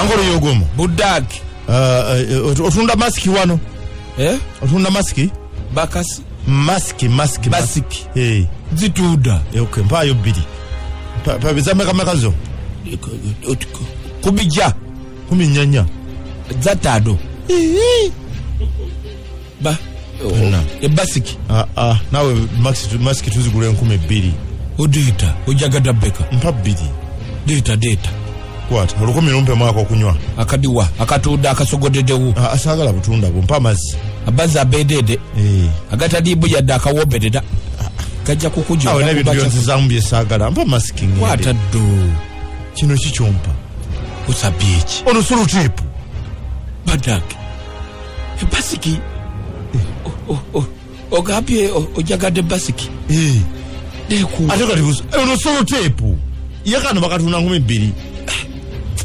Angolo yogomo. Budaki. Otunda maski wano. Otunda maski? Bakasi. Maski. Zituda. Okay, mpayo bidi. Pa bizame kamakazo. Kubija. Kuminyanya. Zatado. Ba. Basiki. Nawe maski tuzigule 2,000. Odita, ojagada beka. Mpa bidi. Data. Kwata, olukumi lumpe mwako okunywa. Akadiwa, akatuda akasogodedewu. Asagala butunda bumpa mazi. Abaza abedede. Agatadibu yadda akawobededa. Kajja kukuja. Awo nebintu byonse zambye sagala. Mpa maski ngende. Kwata do. Kino kichompa. Usabyechi. Ono sulu tripu. Badaki. Basiki. Ogabye ojagade basiki. Deku. Ate kati ono sulu tripu. Yakano bakatuna 2,000.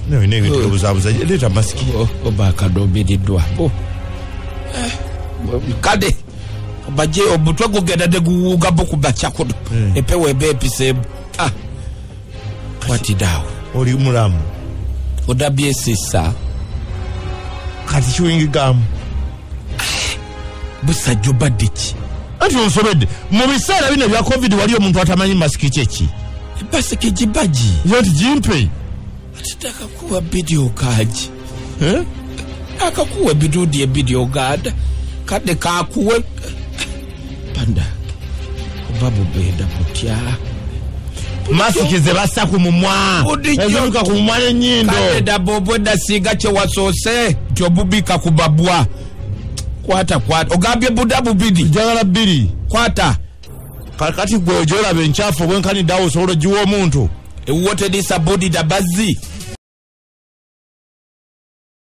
Nege tubuzabuza leta maski. Obaka dobididwa. Kade. Baje obutwa gogeda de gugabo kubachakodo. Epewe bepise. Kwati dawo. Oli mulamu. Odabye sisa. Kati chiwingi gamu. Busa jobadiki. Ati onsobedde. Mu biseera bino bya COVID waliyo omuntu atamanyi maski chechi. Basiki jibaji. Yoti jimpe. Ataka kuwa video kaji. Akakuwa bidudi video gada. Kade kakuwe. Panda. Babu beda putya. Masiki zebasa kumumwa. Ezimuka kumumwa n'ennyindo. Kade da bobo da siga che wasose. Tyobubika kubabwa. Kwata. Ogabye budabu bidi. Jagala 2. Kwata. Kati gwe ojola benchafu bwenkani dawo solo jiwo omuntu. Ewote disa body da bazi.